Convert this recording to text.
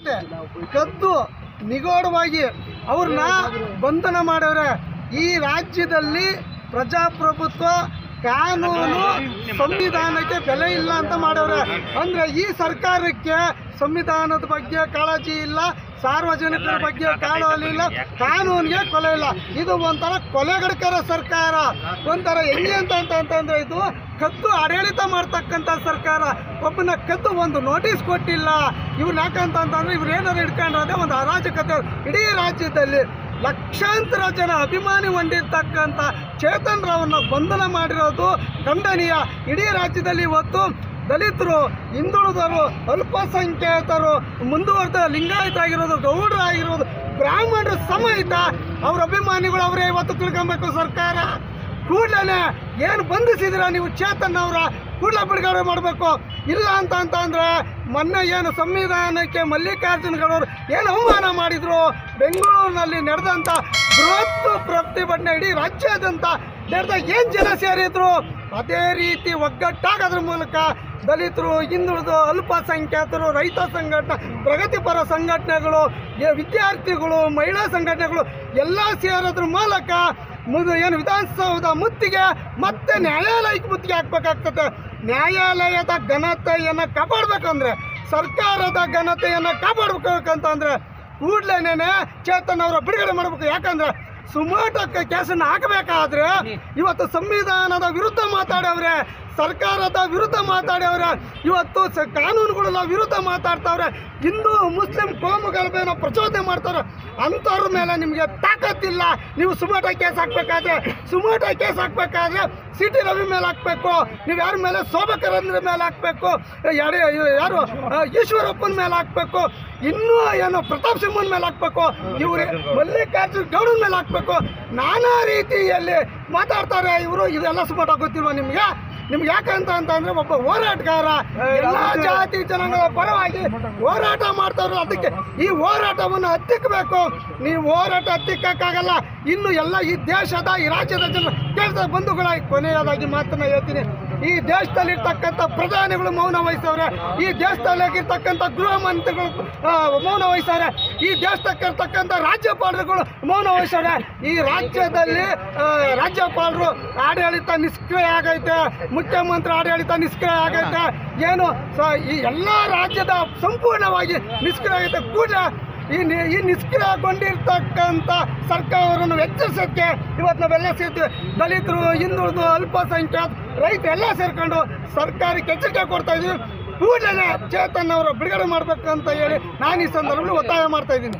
ಅಷ್ಟೇ ಕದ್ದು ನಿಗೂಢವಾಗಿ ಅವ್ರನ್ನ ಬಂಧನ ಮಾಡವ್ರೆ. ಈ ರಾಜ್ಯದಲ್ಲಿ ಪ್ರಜಾಪ್ರಭುತ್ವ, ಕಾನೂನು, ಸಂವಿಧಾನಕ್ಕೆ ಬೆಲೆ ಇಲ್ಲ ಅಂತ ಮಾಡವ್ರೆ. ಅಂದರೆ ಈ ಸರ್ಕಾರಕ್ಕೆ ಸಂವಿಧಾನದ ಬಗ್ಗೆ ಕಾಳಜಿ ಇಲ್ಲ, ಸಾರ್ವಜನಿಕರ ಬಗ್ಗೆ ಕಾಳಜಿ ಇಲ್ಲ, ಕಾನೂನಿಗೆ ಕೊಲೆ ಇಲ್ಲ. ಇದು ಒಂಥರ ಕೊಲೆಗಡಕರ ಸರ್ಕಾರ. ಒಂಥರ ಹೆಂಗೆ ಅಂತಂದ್ರೆ ಇದು ಕದ್ದು ಆಡಳಿತ ಮಾಡ್ತಕ್ಕಂಥ ಸರ್ಕಾರ. ಒಬ್ಬನ ಕದ್ದು ಒಂದು ನೋಟಿಸ್ ಕೊಟ್ಟಿಲ್ಲ. ಇವ್ರು ಯಾಕಂತಂದ್ರೆ ಇವ್ರು ಏನಾರು ಹಿಡ್ಕೊಂಡ್ರೆ ಒಂದು ಅರಾಜಕತೆ. ಇಡೀ ರಾಜ್ಯದಲ್ಲಿ ಲಕ್ಷಾಂತರ ಜನ ಅಭಿಮಾನಿ ಹೊಂದಿರ್ತಕ್ಕಂಥ ಚೇತನ್ ರಾವ್ನ ಬಂಧನ ಮಾಡಿರೋದು ಖಂಡನೀಯ. ಇಡೀ ರಾಜ್ಯದಲ್ಲಿ ಇವತ್ತು ದಲಿತರು, ಹಿಂದುಳಿದವರು, ಅಲ್ಪಸಂಖ್ಯಾತರು, ಮುಂದುವರೆದ ಲಿಂಗಾಯತರಾಗಿರೋದು, ಗೌಡರಾಗಿರೋದು, ಬ್ರಾಹ್ಮಣರು ಸಮೇತ ಅವ್ರ ಅಭಿಮಾನಿಗಳು ಅವರೇ ಇವತ್ತು ತಿಳ್ಕೊಬೇಕು. ಸರ್ಕಾರ ಕೂಡಲೇ ಏನು ಬಂಧಿಸಿದಿರ ನೀವು ಚೇತನ್ ಅವರ ಕೂಡಲೇ ಬಿಡುಗಡೆ ಮಾಡಬೇಕು. ಇಲ್ಲ ಅಂತಂದ್ರೆ ಮೊನ್ನೆ ಏನು ಸಂವಿಧಾನಕ್ಕೆ ಮಲ್ಲಿಕಾರ್ಜುನಗೌಡರು ಏನು ಅವಮಾನ ಮಾಡಿದ್ರು, ಬೆಂಗಳೂರಿನಲ್ಲಿ ನಡೆದಂಥ ಬೃಹತ್ ಪ್ರತಿಭಟನೆ ಇಡೀ ರಾಜ್ಯಾದ್ಯಂತ ನಡೆದಾಗ ಏನು ಜನ ಸೇರಿದ್ರು, ಅದೇ ರೀತಿ ಒಗ್ಗಟ್ಟಾಗೋದ್ರ ಮೂಲಕ ದಲಿತರು, ಹಿಂದುಳಿದು, ಅಲ್ಪಸಂಖ್ಯಾತರು, ರೈತ ಸಂಘಟನೆ, ಪ್ರಗತಿಪರ ಸಂಘಟನೆಗಳು, ವಿದ್ಯಾರ್ಥಿಗಳು, ಮಹಿಳಾ ಸಂಘಟನೆಗಳು ಎಲ್ಲ ಸೇರೋದ್ರ ಮೂಲಕ ಏನು ವಿಧಾನಸೌಧ ಮುತ್ತಿಗೆ ಮತ್ತೆ ನ್ಯಾಯಾಲಯಕ್ಕೆ ಮುತ್ತಿಗೆ ಹಾಕ್ಬೇಕಾಗ್ತದೆ. ನ್ಯಾಯಾಲಯದ ಘನತೆಯನ್ನು ಕಾಪಾಡಬೇಕಂದ್ರೆ, ಸರ್ಕಾರದ ಘನತೆಯನ್ನು ಕಾಪಾಡಬೇಕಂತಂದ್ರೆ ಕೂಡಲೇ ಚೇತನ್ ಅವರ ಬಿಡುಗಡೆ ಮಾಡಬೇಕು. ಯಾಕಂದ್ರೆ ಸುಮೋಟೋ ಕೇಸನ್ನು ಹಾಕಬೇಕಾದ್ರೆ ಇವತ್ತು ಸಂವಿಧಾನದ ವಿರುದ್ಧ ಮಾತಾಡವ್ರೆ, ಸರ್ಕಾರದ ವಿರುದ್ಧ ಮಾತಾಡವ್ರೆ, ಇವತ್ತು ಕಾನೂನುಗಳ ವಿರುದ್ಧ ಮಾತಾಡ್ತಾವ್ರೆ, ಹಿಂದೂ ಮುಸ್ಲಿಂ ಕೋಮುಗಲಭೆಯನ್ನು ಪ್ರಚೋದನೆ ಮಾಡ್ತಾರೆ. ಅಂಥವ್ರ ಮೇಲೆ ನಿಮಗೆ ತಾಕತ್ತಿಲ್ಲ. ನೀವು ಸುಮೋಟೋ ಕೇಸ್ ಹಾಕಬೇಕಾದ್ರೆ ಸಿಟಿ ರವಿ ಮೇಲೆ ಹಾಕಬೇಕು, ನೀವು ಯಾರ ಮೇಲೆ ಶೋಭಕರಂದ್ರ ಮೇಲೆ ಹಾಕಬೇಕು, ಯಾರು ಈಶ್ವರಪ್ಪನ ಮೇಲೆ ಹಾಕಬೇಕು, ಇನ್ನೂ ಏನು ಪ್ರತಾಪ್ ಸಿಂಹನ ಮೇಲೆ ಹಾಕಬೇಕು, ಇವ್ರೆ ಮಲ್ಲಿಕಾರ್ಜುನ ಗೌಡನ ಮೇಲೆ ಹಾಕಬೇಕು. ನಾನಾ ರೀತಿಯಲ್ಲಿ ಮಾತಾಡ್ತಾರೆ ಇವರು. ಇದೆಲ್ಲ ಸುಮೋಟೋ ಗೊತ್ತಿಲ್ವ ನಿಮ್ಗೆ? ಯಾಕಂತಂದ್ರೆ ಒಬ್ಬ ಹೋರಾಟಗಾರ ಎಲ್ಲ ಜಾತಿ ಜನಾಂಗದ ಪರವಾಗಿ ಹೋರಾಟ ಮಾಡ್ತಾರೋ. ಅದಕ್ಕೆ ಈ ಹೋರಾಟವನ್ನು ಹತ್ತಿಕ್ಕಬೇಕು. ನೀವು ಹೋರಾಟ ಹತ್ತಿಕ್ಕಾಗಲ್ಲ. ಇನ್ನು ಎಲ್ಲ ಈ ದೇಶದ, ಈ ರಾಜ್ಯದ ಜನ ಕೇಳ್ತಾ ಬಂಧುಗಳ ಕೊನೆಯದಾಗಿ ಮಾತನ್ನ ಹೇಳ್ತೀನಿ. ಈ ದೇಶದಲ್ಲಿರ್ತಕ್ಕಂಥ ಪ್ರಧಾನಿಗಳು ಮೌನ ವಹಿಸವ್ರೆ, ಈ ದೇಶದಲ್ಲಿರ್ತಕ್ಕಂಥ ಗೃಹ ಮಂತ್ರಿಗಳು ಮೌನ ವಹಿಸವ್ರೆ, ಈ ದೇಶದಲ್ಲಿರ್ತಕ್ಕಂಥ ರಾಜ್ಯಪಾಲರುಗಳು ಮೌನ ವಹಿಸವ್ರೆ. ಈ ರಾಜ್ಯದಲ್ಲಿ ರಾಜ್ಯಪಾಲರು ಆಡಳಿತ ನಿಷ್ಕ್ರಿಯ ಆಗೈತೆ, ಮುಖ್ಯಮಂತ್ರಿ ಆಡಳಿತ ನಿಷ್ಕ್ರಿಯ ಆಗೈತೆ, ಏನು ಈ ಎಲ್ಲ ರಾಜ್ಯದ ಸಂಪೂರ್ಣವಾಗಿ ನಿಷ್ಕ್ರಿಯ ಆಗೈತೆ. ಕೂಡಲೇ ಈ ನಿಷ್ಕ್ರಿಯಗೊಂಡಿರ್ತಕ್ಕಂಥ ಸರ್ಕಾರವನ್ನು ಎಚ್ಚರಿಸೋಕ್ಕೆ ಇವತ್ತು ನಾವೆಲ್ಲ ಸೇರ್ತೀವಿ. ದಲಿತರು, ಹಿಂದುಳಿದು, ಅಲ್ಪಸಂಖ್ಯಾತ, ರೈತ ಎಲ್ಲ ಸೇರ್ಕೊಂಡು ಸರ್ಕಾರಕ್ಕೆ ಎಚ್ಚರಿಕೆ ಕೊಡ್ತಾ ಇದ್ದೀವಿ. ಕೂಡಲೇ ಚೇತನ್ ಅವರು ಬಿಡುಗಡೆ ಮಾಡಬೇಕು ಅಂತ ಹೇಳಿ ನಾನು ಈ ಸಂದರ್ಭದಲ್ಲಿ ಒತ್ತಾಯ ಮಾಡ್ತಾ ಇದ್ದೀನಿ.